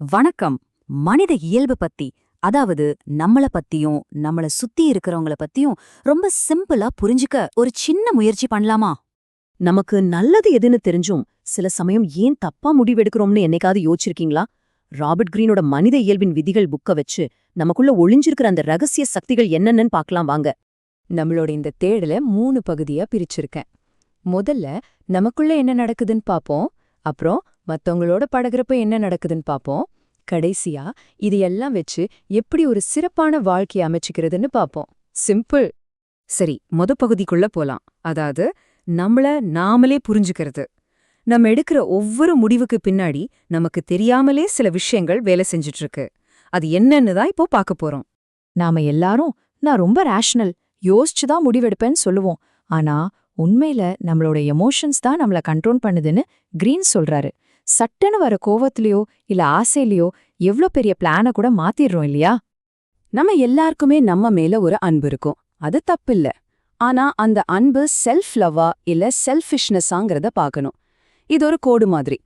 வணக்கம். மனித இயல்பு பத்தி, அதாவது நம்மள பத்தியும் நம்மள சுத்தி இருக்கிறவங்கள பத்தியும் ரொம்ப சிம்பிளா புரிஞ்சுக்க ஒரு சின்ன முயற்சி பண்ணலாமா? நமக்கு நல்லது எதுன்னு தெரிஞ்சும் சில சமயம் ஏன் தப்பா முடிவெடுக்கிறோம்னு என்னைக்காவது யோசிச்சிருக்கீங்களா? ராபர்ட் கிரீனோட மனித இயல்பின் விதிகள் புக்க வச்சு நமக்குள்ள ஒளிஞ்சிருக்கிற அந்த ரகசிய சக்திகள் என்னென்னு பார்க்கலாம் வாங்க. நம்மளோட இந்த தேடல 3 பகுதியா பிரிச்சிருக்கேன். முதல்ல நமக்குள்ள என்ன நடக்குதுன்னு பாப்போம். அப்புறம் மத்தவங்களோட பழகுறப்ப என்ன நடக்குதுன்னு பாப்போம். கடைசியா இது எல்லாம் வச்சு எப்படி ஒரு சிறப்பான வாழ்க்கையை அமைச்சுக்கிறதுன்னு பாப்போம். சிம்பிள். சரி, பகுதிக்குள்ள போலாம். அதாவது நம்மள நாமளே புரிஞ்சுக்கிறது. நம்ம எடுக்கிற ஒவ்வொரு முடிவுக்கு பின்னாடி நமக்கு தெரியாமலே சில விஷயங்கள் வேலை செஞ்சுட்டு இருக்கு. அது என்னன்னு தான் இப்போ பார்க்க போறோம். நாம எல்லாரும் நான் ரொம்ப ரேஷனல், யோசிச்சுதான் முடிவெடுப்பேன்னு சொல்லுவோம். ஆனா உண்மையில நம்மளோட எமோஷன்ஸ் தான் நம்மள கண்ட்ரோல் பண்ணுதுன்னு கிரீன் சொல்றாரு. சட்டுன்னு வர கோவத்திலயோ இல்ல ஆசையிலயோ எவ்ளோ பெரிய பிளான கூட மாத்திடுறோம் இல்லையா? நம்ம எல்லாருக்குமே நம்ம மேல ஒரு அன்பு இருக்கும். அது தப்பில்ல. ஆனா அந்த அன்பு செல்ஃப் லவ்வா இல்ல செல்ஃபிஷ்னஸாங்கிறத பார்க்கணும். இது ஒரு கோடு மாதிரி.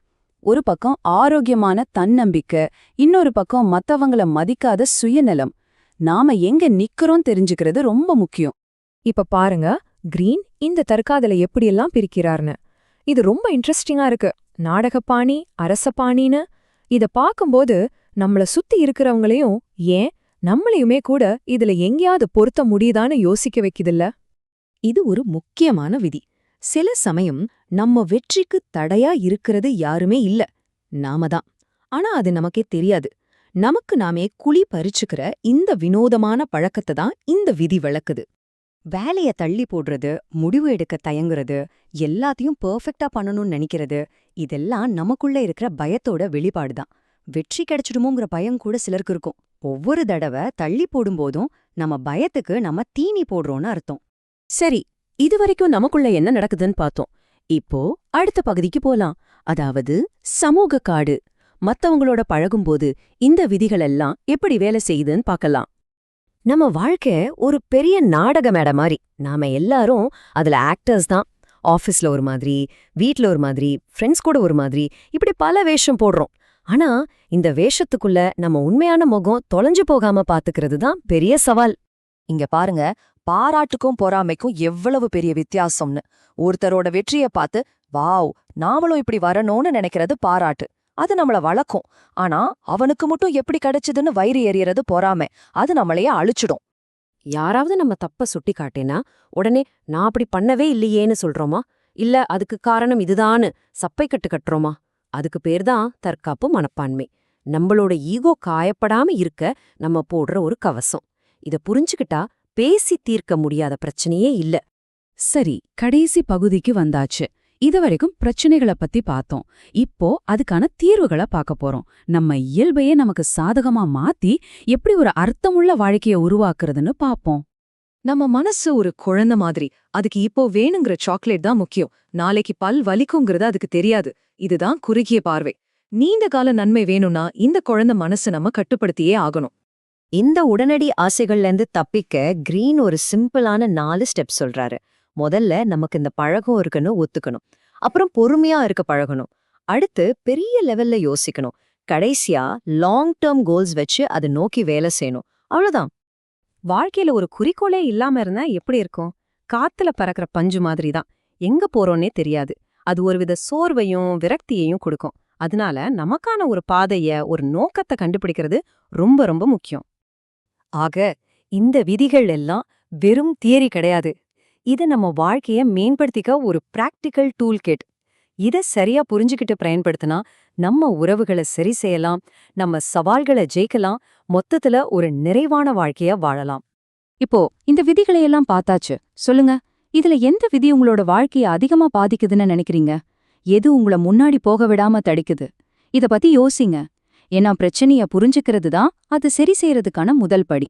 ஒரு பக்கம் ஆரோக்கியமான தன்னம்பிக்கை, இன்னொரு பக்கம் மத்தவங்கள மதிக்காத சுயநலம். நாம எங்க நிக்கிறோம் தெரிஞ்சுக்கிறது ரொம்ப முக்கியம். இப்ப பாருங்க, கிரீன் இந்த தற்காதலை எப்படியெல்லாம் பிரிக்கிறார்னு. இது ரொம்ப இன்ட்ரெஸ்டிங்கா இருக்கு. நாடகப்பாணி, அரசப்பாணின்னு இத பாக்கும்போது நம்மள சுத்தி இருக்கிறவங்களையும் ஏன் நம்மளையுமே கூட இதுல எங்கேயாவது பொருத்த முடியுதான்னு யோசிக்க வைக்குதில்ல? இது ஒரு முக்கியமான விதி. சில சமயம் நம்ம வெற்றிக்கு தடையா இருக்கிறது யாருமே இல்ல, நாம தான். ஆனா அது நமக்கே தெரியாது. நமக்கு நாமே குழி பறிச்சுக்கிற இந்த வினோதமான பழக்கத்தை தான் இந்த விதி விளக்குது. வேலைய தள்ளி போடுறது, முடிவு எடுக்க தயங்குறது, எல்லாத்தையும் பெர்ஃபெக்ட்டா பண்ணணும்னு நினைக்கிறது, இதெல்லாம் நமக்குள்ள இருக்கிற பயத்தோட வெளிப்பாடுதான். வெற்றி கிடைச்சிடுமோங்கிற பயம் கூட சிலருக்கு இருக்கும். ஒவ்வொரு தடவை தள்ளி போடும்போதும் நம்ம பயத்துக்கு நம்ம தீனி போடுறோம்னு அர்த்தம். சரி, இதுவரைக்கும் நமக்குள்ள என்ன நடக்குதுன்னு பார்த்தோம். இப்போ அடுத்த பகுதிக்கு போலாம். அதாவது சமூக காடு. மத்தவங்களோட பழகும்போது இந்த விதிகளெல்லாம் எப்படி வேலை செய்யுதுன்னு பார்க்கலாம். நம்ம வாழ்க்கை ஒரு பெரிய நாடக மேடை மாதிரி. நாம எல்லாரும் அதுல ஆக்டர்ஸ் தான். ஆஃபீஸ்ல ஒரு மாதிரி, வீட்ல ஒரு மாதிரி, ஃப்ரெண்ட்ஸ் கூட ஒரு மாதிரி, இப்படி பல வேஷம் போடுறோம். ஆனா இந்த வேஷத்துக்குள்ள நம்ம உண்மையான முகம் தொலைஞ்சு போகாம பாத்துக்கிறது தான் பெரிய சவால். இங்க பாருங்க, பாராட்டுக்கும் பொறாமைக்கும் எவ்வளவு பெரிய வித்தியாசம்னு. ஒருத்தரோட வெற்றிய பார்த்து வாவ், நாமளும் இப்படி வரணும்னு நினைக்கிறது பாராட்டு, அது நம்மள வளர்க்கும். ஆனா அவனுக்கு மட்டும் எப்படி கிடைச்சதுன்னு வயிறு எறியறது பொறாமை, அது நம்மளையே அழிச்சிடும். யாராவது நம்ம தப்ப சுட்டி காட்டேனா உடனே நான் அப்படி பண்ணவே இல்லையேன்னு சொல்றோமா? இல்ல அதுக்கு காரணம் இதுதான்னு சப்பை கட்டு கட்டுறோமா? அதுக்கு பேர்தான் தற்காப்பு மனப்பான்மை. நம்மளோட ஈகோ காயப்படாம இருக்க நம்ம போடுற ஒரு கவசம். இத புரிஞ்சுக்கிட்டா பேசி தீர்க்க முடியாத பிரச்சனையே இல்ல. சரி, கடைசி பகுதிக்கு வந்தாச்சு. இதுவரைக்கும் பிரச்சனைகளை பத்தி பார்த்தோம். இப்போ அதுக்கான தீர்வுகளை பார்க்க போறோம். நம்ம இயல்பையே நமக்கு சாதகமா மாத்தி எப்படி ஒரு அர்த்தமுள்ள வாழ்க்கைய உருவாக்குறதுன்னு பாப்போம். நம்ம மனசு ஒரு குழந்தை மாதிரி. அதுக்கு இப்போ வேணுங்கிற சாக்லேட் தான் முக்கியம். நாளைக்கு பல் வலிக்குங்கிறது அதுக்கு தெரியாது. இதுதான் குறுகிய பார்வை. நீண்ட கால நன்மை வேணும்னா இந்த குழந்தை மனசு நம்ம கட்டுப்படுத்தியே ஆகணும். இந்த உடனடி ஆசைகள்லேருந்து தப்பிக்க கிரீன் ஒரு சிம்பிளான 4 ஸ்டெப் சொல்றாரு. முதல்ல நமக்கு இந்த பழக்கம் இருக்குன்னு ஒத்துக்கணும். அப்புறம் பொறுமையா இருக்க பழகணும். அடுத்து பெரிய லெவல்ல யோசிக்கணும். கடைசியா லாங் டேர்ம் கோல்ஸ் வச்சு அதை நோக்கி வேலை செய்யணும். அவ்வளவுதான். வாழ்க்கையில ஒரு குறிக்கோளே இல்லாம இருந்தா எப்படி இருக்கும்? காத்துல பறக்கிற பஞ்சு மாதிரி தான். எங்க போறோன்னே தெரியாது. அது ஒருவித சோர்வையும் விரக்தியையும் கொடுக்கும். அதனால நமக்கான ஒரு பாதைய, ஒரு நோக்கத்தை கண்டுபிடிக்கிறது ரொம்ப ரொம்ப முக்கியம். ஆக இந்த விதிகள் எல்லாம் வெறும் தியரி கிடையாது. இது நம்ம வாழ்க்கைய மேம்படுத்திக்க ஒரு பிராக்டிக்கல் டூல் கிட். இத சரியா புரிஞ்சுக்கிட்டு பயன்படுத்தினா நம்ம உறவுகளை சரி செய்யலாம், நம்ம சவால்களை ஜெயிக்கலாம், மொத்தத்துல ஒரு நிறைவான வாழ்க்கைய வாழலாம். இப்போ இந்த விதிகளையெல்லாம் பார்த்தாச்சு. சொல்லுங்க, இதுல எந்த விதி உங்களோட வாழ்க்கைய அதிகமா பாதிக்குதுன்னு நினைக்கிறீங்க? எது உங்கள முன்னாடி போக விடாம தடுக்குது? இத பத்தி யோசிங்க. ஏன்னா பிரச்சனைய புரிஞ்சுக்கிறது தான் அது சரி செய்யறதுக்கான முதல் படி.